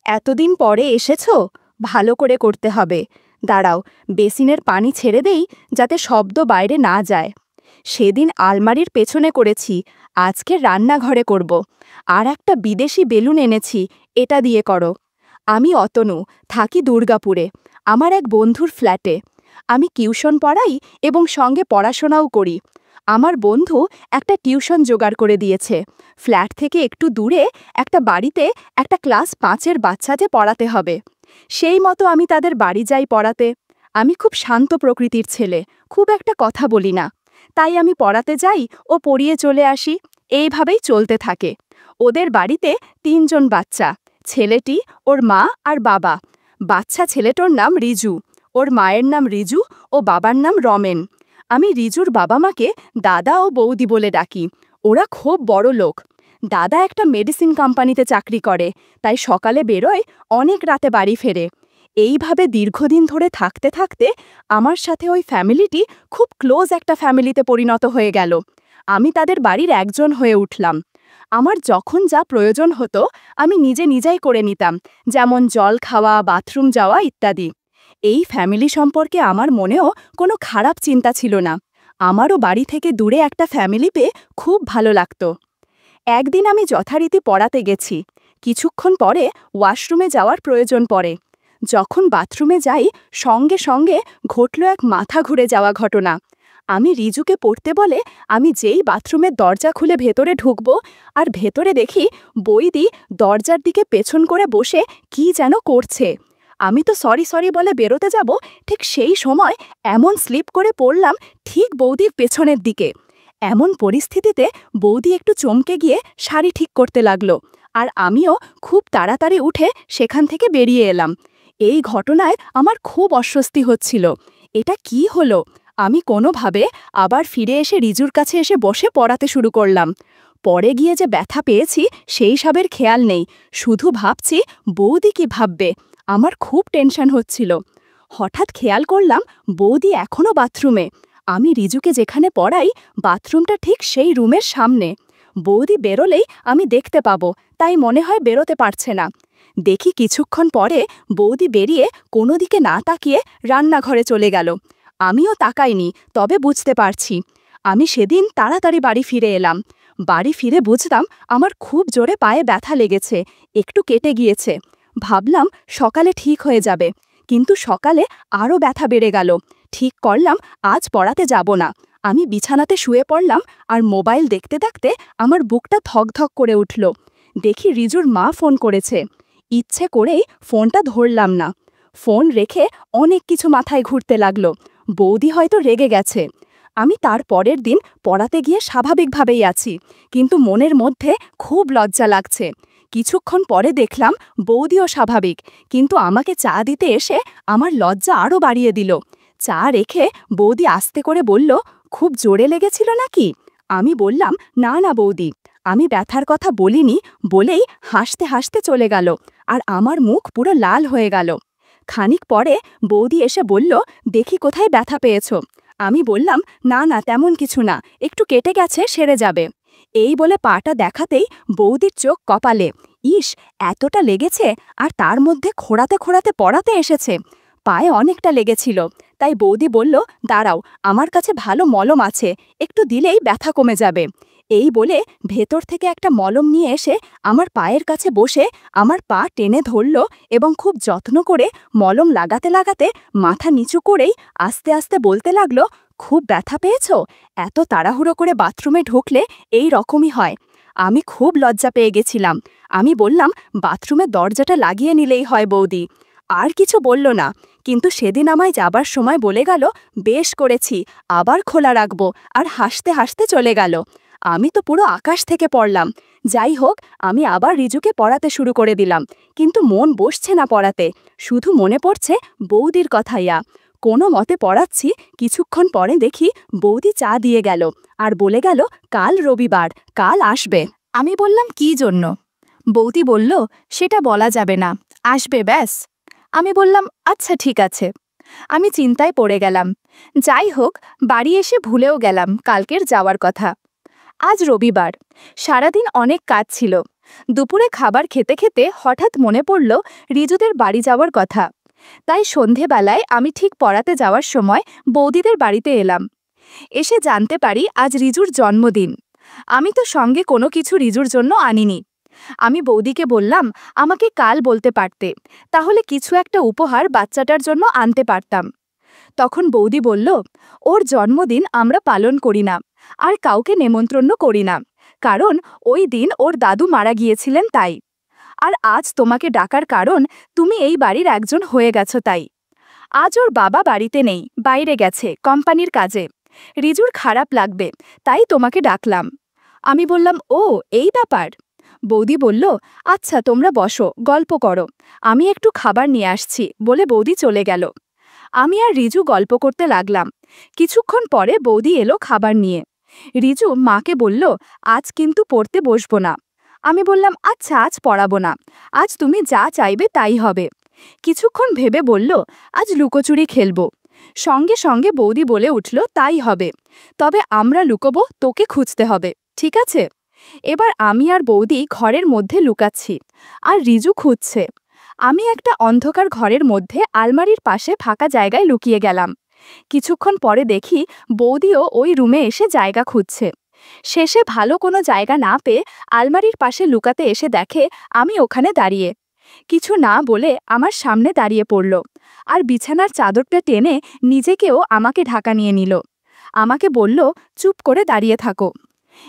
এতদিন পরে এসেছো? ভালো করে করতে হবে। দাঁড়াও, বেসিনের পানি ছেড়ে দেই যাতে শব্দ বাইরে না যায়। সেদিন আলমারির পেছনে করেছি, আজকে রান্নাঘরে করব। আর একটা বিদেশি বেলুন এনেছি, এটা দিয়ে করো। আমি অতনু, থাকি দুর্গাপুরে, আমার এক বন্ধুর ফ্ল্যাটে। আমি টিউশন পড়াই এবং সঙ্গে পড়াশোনাও করি। আমার বন্ধু একটা টিউশন জোগাড় করে দিয়েছে। ফ্ল্যাট থেকে একটু দূরে একটা বাড়িতে একটা ক্লাস 5-এর বাচ্চাদের পড়াতে হবে। সেই মতো আমি তাদের বাড়ি যাই পড়াতে। আমি খুব শান্ত প্রকৃতির ছেলে, খুব একটা কথা বলি না। তাই আমি পড়াতে যাই ও পড়িয়ে চলে আসি, এইভাবেই চলতে থাকে। ওদের বাড়িতে 3 জন বাচ্চা, ছেলেটি, ওর মা আর বাবা। বাচ্চা ছেলেটার নাম রিজু, ওর মায়ের নাম রিজু ও বাবার নাম রমেন। আমি রিজুর বাবা মাকে দাদা ও বৌদি বলে ডাকি। ওরা খুব বড় লোক। দাদা একটা মেডিসিন কোম্পানিতে চাকরি করে, তাই সকালে বেরোয়, অনেক রাতে বাড়ি ফেরে। এইভাবে দীর্ঘদিন ধরে থাকতে থাকতে আমার সাথে ওই ফ্যামিলিটি খুব ক্লোজ একটা ফ্যামিলিতে পরিণত হয়ে গেল। আমি তাদের বাড়ির একজন হয়ে উঠলাম। আমার যখন যা প্রয়োজন হতো আমি নিজেই করে নিতাম, যেমন জল খাওয়া, বাথরুম যাওয়া ইত্যাদি। এই ফ্যামিলি সম্পর্কে আমার মনেও কোনো খারাপ চিন্তা ছিল না। আমারও বাড়ি থেকে দূরে একটা ফ্যামিলি পেয়ে খুব ভালো লাগতো। একদিন আমি যথারীতি পড়াতে গেছি। কিছুক্ষণ পরে ওয়াশরুমে যাওয়ার প্রয়োজন পড়ে। যখন বাথরুমে যাই, সঙ্গে সঙ্গে ঘটল এক মাথা ঘুরে যাওয়া ঘটনা। আমি রিজুকে পড়তে বলে আমি যেই বাথরুমের দরজা খুলে ভেতরে ঢুকবো, আর ভেতরে দেখি বৌদি দরজার দিকে পেছন করে বসে কি যেন করছে। আমি তো সরি বলে বেরোতে যাব, ঠিক সেই সময় এমন স্লিপ করে পড়লাম ঠিক বৌদির পেছনের দিকে। এমন পরিস্থিতিতে বৌদি একটু চমকে গিয়ে শাড়ি ঠিক করতে লাগলো, আর আমিও খুব তাড়াতাড়ি উঠে সেখান থেকে বেরিয়ে এলাম। এই ঘটনায় আমার খুব অস্বস্তি হচ্ছিল। এটা কি হলো? আমি কোনোভাবে আবার ফিরে এসে রিজুর কাছে এসে বসে পড়াতে শুরু করলাম। পরে গিয়ে যে ব্যথা পেয়েছি সেই সবের খেয়াল নেই, শুধু ভাবছি বৌদি কি ভাববে। আমার খুব টেনশন হচ্ছিল। হঠাৎ খেয়াল করলাম বৌদি এখনও বাথরুমে। আমি রিজুকে যেখানে পড়াই বাথরুমটা ঠিক সেই রুমের সামনে। বৌদি বেরোলেই আমি দেখতে পাবো, তাই মনে হয় বেরোতে পারছে না। দেখি কিছুক্ষণ পরে বৌদি বেরিয়ে কোনো দিকে না তাকিয়ে রান্নাঘরে চলে গেল। আমিও তাকাইনি, তবে বুঝতে পারছি। আমি সেদিন তাড়াতাড়ি বাড়ি ফিরে এলাম। বাড়ি ফিরে বুঝলাম আমার খুব জোরে পায়ে ব্যথা লেগেছে, একটু কেটে গিয়েছে। ভাবলাম সকালে ঠিক হয়ে যাবে, কিন্তু সকালে আরও ব্যথা বেড়ে গেল। ঠিক করলাম আজ পড়াতে যাব না। আমি বিছানাতে শুয়ে পড়লাম, আর মোবাইল দেখতে দেখতে আমার বুকটা থকথক করে উঠল। দেখি রিজুর মা ফোন করেছে। ইচ্ছে করেই ফোনটা ধরলাম না। ফোন রেখে অনেক কিছু মাথায় ঘুরতে লাগলো। বৌদি হয়তো রেগে গেছে। আমি তার পরের দিন পড়াতে গিয়ে স্বাভাবিকভাবেই আছি, কিন্তু মনের মধ্যে খুব লজ্জা লাগছে। কিছুক্ষণ পরে দেখলাম বৌদিও স্বাভাবিক, কিন্তু আমাকে চা দিতে এসে আমার লজ্জা আরও বাড়িয়ে দিল। চা রেখে বৌদি আস্তে করে বলল, খুব জোরে লেগেছিল নাকি? আমি বললাম, না বৌদি, আমি ব্যথার কথা বলিনি, বলেই হাসতে হাসতে চলে গেল, আর আমার মুখ পুরো লাল হয়ে গেল। খানিক পরে বৌদি এসে বলল, দেখি কোথায় ব্যথা পেয়েছ? আমি বললাম, না তেমন কিছু না, একটু কেটে গেছে, সেরে যাবে। এই বলে পাটা দেখাতেই বৌদির চোখ কপালে। ইস, এতটা লেগেছে, আর তার মধ্যে খোঁড়াতে খোঁড়াতে পড়াতে এসেছে। পায়ে অনেকটা লেগেছিল, তাই বৌদি বলল, দাঁড়াও, আমার কাছে ভালো মলম আছে, একটু দিলেই ব্যথা কমে যাবে। এই বলে ভেতর থেকে একটা মলম নিয়ে এসে আমার পায়ের কাছে বসে আমার পা টেনে ধরল, এবং খুব যত্ন করে মলম লাগাতে লাগাতে মাথা নিচু করেই আস্তে আস্তে বলতে লাগলো, খুব ব্যথা পেয়েছ? এত তাড়াহুড়ো করে বাথরুমে ঢুকলে এই রকমই হয়। আমি খুব লজ্জা পেয়ে গেছিলাম। আমি বললাম, বাথরুমের দরজাটা লাগিয়ে নিলেই হয় বৌদি। আর কিছু বলল না, কিন্তু সেদিন আমায় যাবার সময় বলে গেল, বেশ করেছি, আবার খোলা রাখবো, আর হাসতে হাসতে চলে গেল। আমি তো পুরো আকাশ থেকে পড়লাম। যাই হোক, আমি আবার রিজুকে পড়াতে শুরু করে দিলাম, কিন্তু মন বসছে না পড়াতে, শুধু মনে পড়ছে বৌদির কথাইয়া। কোনো মতে পড়াচ্ছি, কিছুক্ষণ পরে দেখি বৌদি চা দিয়ে গেল, আর বলে গেল, কাল রবিবার, কাল আসবে। আমি বললাম, কি জন্য? বৌদি বলল, সেটা বলা যাবে না, আসবে ব্যাস। আমি বললাম, আচ্ছা ঠিক আছে। আমি চিন্তায় পড়ে গেলাম। যাই হোক, বাড়ি এসে ভুলেও গেলাম কালকের যাওয়ার কথা। আজ রবিবার, সারাদিন অনেক কাজ ছিল। দুপুরে খাবার খেতে খেতে হঠাৎ মনে পড়ল রিজুদের বাড়ি যাওয়ার কথা। তাই সন্ধেবেলায় আমি ঠিক পড়াতে যাওয়ার সময় বৌদিদের বাড়িতে এলাম। এসে জানতে পারি আজ রিজুর জন্মদিন। আমি তো সঙ্গে কোনো কিছু রিজুর জন্য আনিনি। আমি বৌদিকে বললাম, আমাকে কাল বলতে পারতে, তাহলে কিছু একটা উপহার বাচ্চাটার জন্য আনতে পারতাম। তখন বৌদি বলল, ওর জন্মদিন আমরা পালন করি না, আর কাউকে নেমন্ত্রণ করি না, কারণ ওই দিন ওর দাদু মারা গিয়েছিলেন তাই। আর আজ তোমাকে ডাকার কারণ তুমি এই বাড়ির একজন হয়ে গেছো তাই। আজ ওর বাবা বাড়িতে নেই, বাইরে গেছে কোম্পানির কাজে। রিজুর খারাপ লাগবে, তাই তোমাকে ডাকলাম। আমি বললাম, ও এই ব্যাপার। বৌদি বলল, আচ্ছা তোমরা বসো, গল্প করো, আমি একটু খাবার নিয়ে আসছি বলে বৌদি চলে গেল। আমি আর রিজু গল্প করতে লাগলাম। কিছুক্ষণ পরে বৌদি এলো খাবার নিয়ে। রিজু মাকে বলল, আজ কিন্তু পড়তে বসবো না। আমি বললাম, আচ্ছা আজ পড়াবো না, আজ তুমি যা চাইবে তাই হবে। কিছুক্ষণ ভেবে বলল, আজ লুকোচুরি খেলবো। সঙ্গে সঙ্গে বৌদি বলে উঠল, তাই হবে, তবে আমরা লুকোবো, তোকে খুঁজতে হবে, ঠিক আছে? এবার আমি আর বৌদি ঘরের মধ্যে লুকাচ্ছি, আর রিজু খুঁজছে। আমি একটা অন্ধকার ঘরের মধ্যে আলমারির পাশে ফাঁকা জায়গায় লুকিয়ে গেলাম। কিছুক্ষণ পরে দেখি বৌদিও ওই রুমে এসে জায়গা খুঁজছে। শেষে ভালো কোনো জায়গা না পেয়ে আলমারির পাশে লুকাতে এসে দেখে আমি ওখানে দাঁড়িয়ে। কিছু না বলে আমার সামনে দাঁড়িয়ে পড়ল, আর বিছানার চাদরটা টেনে নিজেকেও আমাকে ঢাকা নিয়ে নিল। আমাকে বলল, চুপ করে দাঁড়িয়ে থাকো।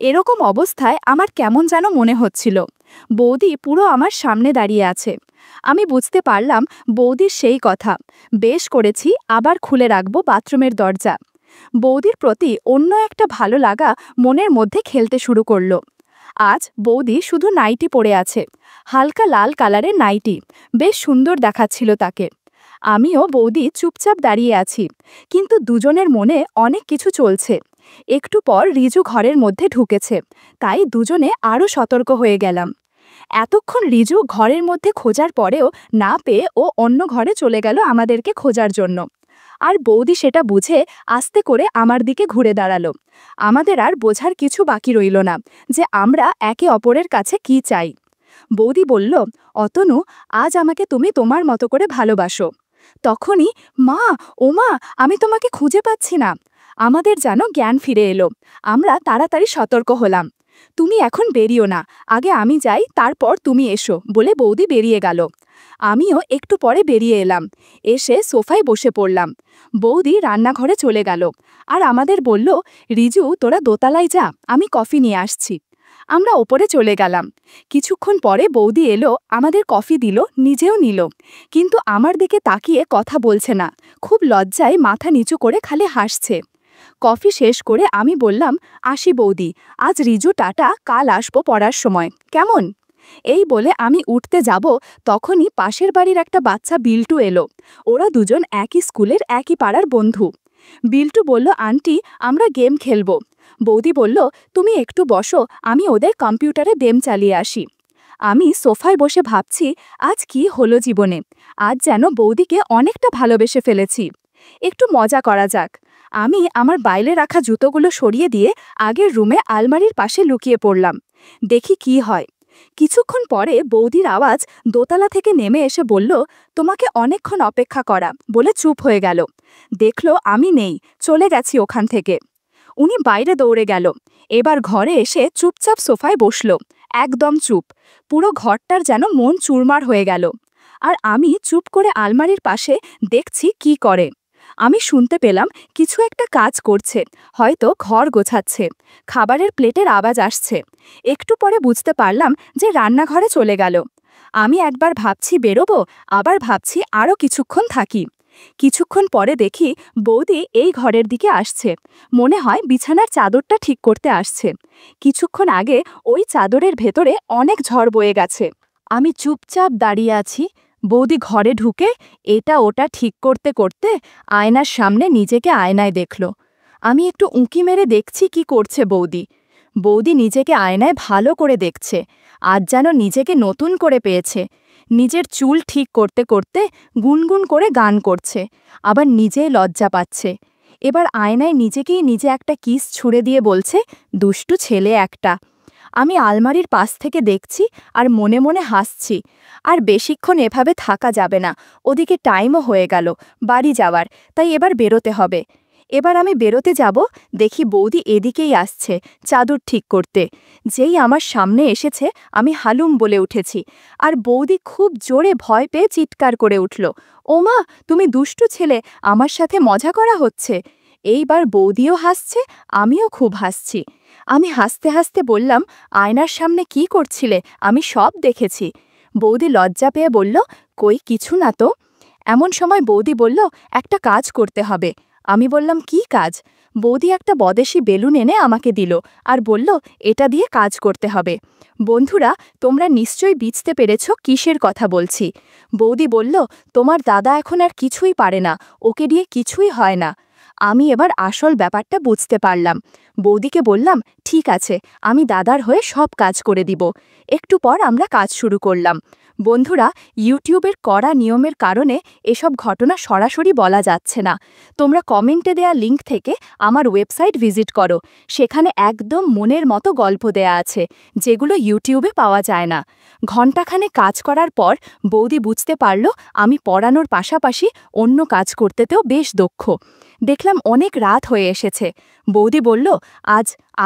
এরকম অবস্থায় আমার কেমন যেন মনে হচ্ছিল। বৌদি পুরো আমার সামনে দাঁড়িয়ে আছে। আমি বুঝতে পারলাম বৌদির সেই কথা, বেশ করেছি আবার খুলে রাখব বাথরুমের দরজা। বৌদির প্রতি অন্য একটা ভালো লাগা মনের মধ্যে খেলতে শুরু করল। আজ বৌদি শুধু নাইটি পরে আছে, হালকা লাল কালারের নাইটি, বেশ সুন্দর দেখাচ্ছিল তাকে। আমিও বৌদি চুপচাপ দাঁড়িয়ে আছি, কিন্তু দুজনের মনে অনেক কিছু চলছে। একটু পর রিজু ঘরের মধ্যে ঢুকেছে, তাই দুজনে আরও সতর্ক হয়ে গেলাম। এতক্ষণ রিজু ঘরের মধ্যে খোঁজার পরেও না পেয়ে ও অন্য ঘরে চলে গেল আমাদেরকে খোঁজার জন্য। আর বৌদি সেটা বুঝে আস্তে করে আমার দিকে ঘুরে দাঁড়ালো। আমাদের আর বোঝার কিছু বাকি রইল না যে আমরা একে অপরের কাছে কি চাই। বৌদি বলল, অতনু, আজ আমাকে তুমি তোমার মতো করে ভালোবাসো। তখনই, মা, ওমা, আমি তোমাকে খুঁজে পাচ্ছি না। আমাদের যেন জ্ঞান ফিরে এলো। আমরা তাড়াতাড়ি সতর্ক হলাম। তুমি এখন বেরিও না, আগে আমি যাই, তারপর তুমি এসো বলে বৌদি বেরিয়ে গেল। আমিও একটু পরে বেরিয়ে এলাম, এসে সোফায় বসে পড়লাম। বৌদি রান্নাঘরে চলে গেল, আর আমাদের বলল, রিজু তোরা দোতলায় যা, আমি কফি নিয়ে আসছি। আমরা ওপরে চলে গেলাম। কিছুক্ষণ পরে বৌদি এলো, আমাদের কফি দিল, নিজেও নিল, কিন্তু আমার দিকে তাকিয়ে কথা বলছে না, খুব লজ্জায় মাথা নিচু করে খালি হাসছে। কফি শেষ করে আমি বললাম, আসি বৌদি, আজ রিজু টাটা, কাল আসবো পড়ার সময়, কেমন? এই বলে আমি উঠতে যাব, তখনই পাশের বাড়ির একটা বাচ্চা বিল্টু এলো। ওরা দুজন একই স্কুলের একই পাড়ার বন্ধু। বিল্টু বলল, আন্টি, আমরা গেম খেলব। বৌদি বলল, তুমি একটু বসো, আমি ওদের কম্পিউটারে গেম চালিয়ে আসি। আমি সোফায় বসে ভাবছি, আজ কি হলো জীবনে, আজ যেন বৌদিকে অনেকটা ভালোবেসে ফেলেছি। একটু মজা করা যাক। আমি আমার বাইরে রাখা জুতোগুলো সরিয়ে দিয়ে আগের রুমে আলমারির পাশে লুকিয়ে পড়লাম, দেখি কি হয়। কিছুক্ষণ পরে বৌদির আওয়াজ দোতলা থেকে নেমে এসে বলল, তোমাকে অনেকক্ষণ অপেক্ষা করা, বলে চুপ হয়ে গেল। দেখলো আমি নেই, চলে গেছি ওখান থেকে। উনি বাইরে দৌড়ে গেল। এবার ঘরে এসে চুপচাপ সোফায় বসল, একদম চুপ। পুরো ঘরটার যেন মন চুরমার হয়ে গেল। আর আমি চুপ করে আলমারির পাশে দেখছি কি করে। আমি শুনতে পেলাম কিছু একটা কাজ করছে, হয়তো ঘর গোছাচ্ছে। খাবারের প্লেটের আওয়াজ আসছে। একটু পরে বুঝতে পারলাম যে রান্নাঘরে চলে গেল। আমি একবার ভাবছি বেরোবো, আবার ভাবছি আরও কিছুক্ষণ থাকি। কিছুক্ষণ পরে দেখি বৌদি এই ঘরের দিকে আসছে, মনে হয় বিছানার চাদরটা ঠিক করতে আসছে। কিছুক্ষণ আগে ওই চাদরের ভেতরে অনেক ঝড় বয়ে গেছে। আমি চুপচাপ দাঁড়িয়ে আছি। বৌদি ঘরে ঢুকে এটা ওটা ঠিক করতে করতে আয়নার সামনে নিজেকে আয়নায় দেখল। আমি একটু উঁকি মেরে দেখছি কি করছে বৌদি। বৌদি নিজেকে আয়নায় ভালো করে দেখছে, আজ যেন নিজেকে নতুন করে পেয়েছে। নিজের চুল ঠিক করতে করতে গুনগুন করে গান করছে, আবার নিজেই লজ্জা পাচ্ছে। এবার আয়নায় নিজেকেই নিজে একটা কিস ছুঁড়ে দিয়ে বলছে, দুষ্টু ছেলে একটা। আমি আলমারির পাশ থেকে দেখছি আর মনে মনে হাসছি। আর বেশিক্ষণ এভাবে থাকা যাবে না, ওদিকে টাইমও হয়ে গেল বাড়ি যাওয়ার, তাই এবার বেরোতে হবে। এবার আমি বেরোতে যাব, দেখি বৌদি এদিকেই আসছে চাদর ঠিক করতে। যেই আমার সামনে এসেছে আমি হালুম বলে উঠেছি, আর বৌদি খুব জোরে ভয় পেয়ে চিৎকার করে উঠল, ওমা তুমি দুষ্টু ছেলে, আমার সাথে মজা করা হচ্ছে। এইবার বৌদিও হাসছে, আমিও খুব হাসছি। আমি হাসতে হাসতে বললাম, আয়নার সামনে কি করছিলে, আমি সব দেখেছি। বৌদি লজ্জা পেয়ে বলল, কই কিছু না তো। এমন সময় বৌদি বলল, একটা কাজ করতে হবে। আমি বললাম, কি কাজ? বৌদি একটা বদেশি বেলুন এনে আমাকে দিল আর বলল, এটা দিয়ে কাজ করতে হবে। বন্ধুরা, তোমরা নিশ্চয়ই বুঝতে পেরেছ কিসের কথা বলছি। বৌদি বলল, তোমার দাদা এখন আর কিছুই পারে না, ওকে দিয়ে কিছুই হয় না। আমি এবার আসল ব্যাপারটা বুঝতে পারলাম। বৌদিকে বললাম, ঠিক আছে, আমি দাদার হয়ে সব কাজ করে দিব। একটু পর আমরা কাজ শুরু করলাম। বন্ধুরা, ইউটিউবের কড়া নিয়মের কারণে এসব ঘটনা সরাসরি বলা যাচ্ছে না। তোমরা কমেন্টে দেয়া লিঙ্ক থেকে আমার ওয়েবসাইট ভিজিট করো, সেখানে একদম মনের মতো গল্প দেয়া আছে, যেগুলো ইউটিউবে পাওয়া যায় না। ঘণ্টাখানে কাজ করার পর বৌদি বুঝতে পারল আমি পড়ানোর পাশাপাশি অন্য কাজ করতেতেও বেশ দক্ষ। দেখলাম অনেক রাত হয়ে এসেছে। বৌদি বলল,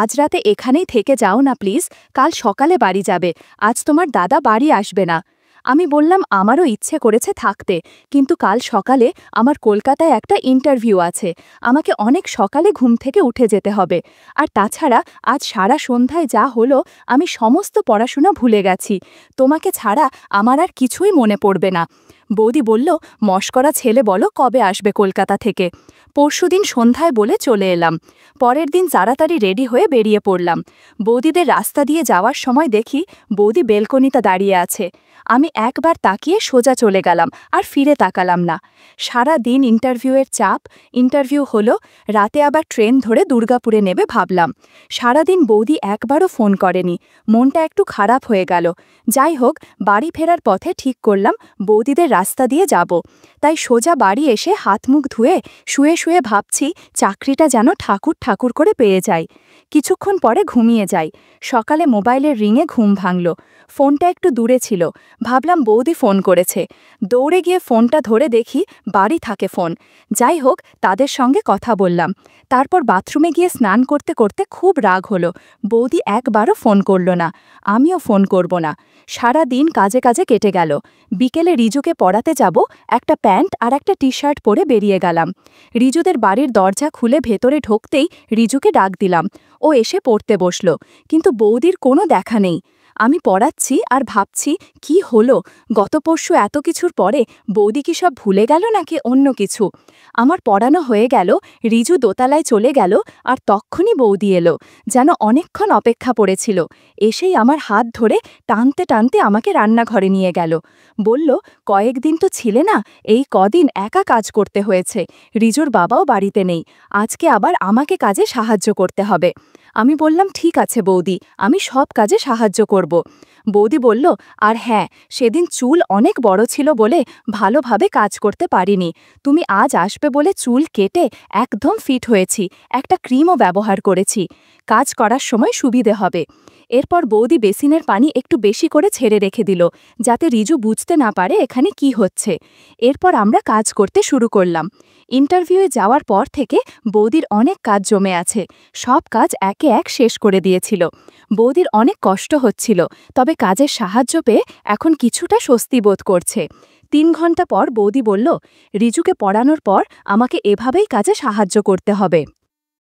আজ রাতে এখানেই থেকে যাও না প্লিজ, কাল সকালে বাড়ি যাবে, আজ তোমার দাদা বাড়ি আসবে না। আমি বললাম, আমারও ইচ্ছে করেছে থাকতে, কিন্তু কাল সকালে আমার কলকাতায় একটা ইন্টারভিউ আছে, আমাকে অনেক সকালে ঘুম থেকে উঠে যেতে হবে। আর তাছাড়া আজ সারা সন্ধ্যায় যা হলো আমি সমস্ত পড়াশোনা ভুলে গেছি, তোমাকে ছাড়া আমার আর কিছুই মনে পড়বে না। বৌদি বলল, মশকরা ছেলে বলো কবে আসবে কলকাতা থেকে। পরশুদিন সন্ধ্যায় বলে চলে এলাম। পরের দিন তাড়াতাড়ি রেডি হয়ে বেরিয়ে পড়লাম। বৌদিদের রাস্তা দিয়ে যাওয়ার সময় দেখি বৌদি বেলকনিতে দাঁড়িয়ে আছে। আমি একবার তাকিয়ে সোজা চলে গেলাম, আর ফিরে তাকালাম না। সারা দিন ইন্টারভিউয়ের চাপ, ইন্টারভিউ হলো, রাতে আবার ট্রেন ধরে দুর্গাপুরে নেবে ভাবলাম। সারাদিন বৌদি একবারও ফোন করেনি, মনটা একটু খারাপ হয়ে গেল। যাই হোক, বাড়ি ফেরার পথে ঠিক করলাম বৌদিদের রাস্তা দিয়ে যাব। তাই সোজা বাড়ি এসে হাত মুখ ধুয়ে শুয়ে শুয়ে ভাবছি চাকরিটা যেন ঠাকুর ঠাকুর করে পেয়ে যাই। কিছুক্ষণ পরে ঘুমিয়ে যাই। সকালে মোবাইলের রিংয়ে ঘুম ভাঙল। ফোনটা একটু দূরে ছিল, ভাবলাম বৌদি ফোন করেছে। দৌড়ে গিয়ে ফোনটা ধরে দেখি বাড়ি থাকে ফোন। যাই হোক, তাদের সঙ্গে কথা বললাম। তারপর বাথরুমে গিয়ে স্নান করতে করতে খুব রাগ হলো, বৌদি একবারও ফোন করল না, আমিও ফোন করব না। সারা দিন কাজে কাজে কেটে গেল। বিকেলে রিজুকে পড়াতে যাব, একটা প্যান্ট আর একটা টি শার্ট পরে বেরিয়ে গেলাম। রিজুদের বাড়ির দরজা খুলে ভেতরে ঢুকতেই রিজুকে ডাক দিলাম। ও এসে পড়তে বসল, কিন্তু বৌদির কোনো দেখা নেই। আমি পড়াচ্ছি আর ভাবছি, কি হলো, গত পরশু এত কিছুর পরে বৌদি কি সব ভুলে গেল নাকি অন্য কিছু। আমার পড়ানো হয়ে গেল, রিজু দোতলায় চলে গেল, আর তক্ষুনি বৌদি এলো, যেন অনেকক্ষণ অপেক্ষা পড়েছিল। এসেই আমার হাত ধরে টানতে টানতে আমাকে রান্নাঘরে নিয়ে গেল। বলল, কয়েকদিন তো ছিলে না, এই কদিন একা কাজ করতে হয়েছে, রিজুর বাবাও বাড়িতে নেই, আজকে আবার আমাকে কাজে সাহায্য করতে হবে। আমি বললাম, ঠিক আছে বৌদি, আমি সব কাজে সাহায্য করব। বৌদি বলল, আর হ্যাঁ, সেদিন চুল অনেক বড় ছিল বলে ভালোভাবে কাজ করতে পারিনি, তুমি আজ আসবে বলে চুল কেটে একদম ফিট হয়েছি, একটা ক্রিমও ব্যবহার করেছি, কাজ করার সময় সুবিধে হবে। এরপর বৌদি বেসিনের পানি একটু বেশি করে ছেড়ে রেখে দিল, যাতে রিজু বুঝতে না পারে এখানে কি হচ্ছে। এরপর আমরা কাজ করতে শুরু করলাম। ইন্টারভিউয়ে যাওয়ার পর থেকে বৌদির অনেক কাজ জমে আছে, সব কাজ একে এক শেষ করে দিয়েছিল। বৌদির অনেক কষ্ট হচ্ছিল, তবে কাজের সাহায্য পেয়ে এখন কিছুটা স্বস্তি বোধ করছে। 3 ঘন্টা পর বৌদি বলল, রিজুকে পড়ানোর পর আমাকে এভাবেই কাজে সাহায্য করতে হবে।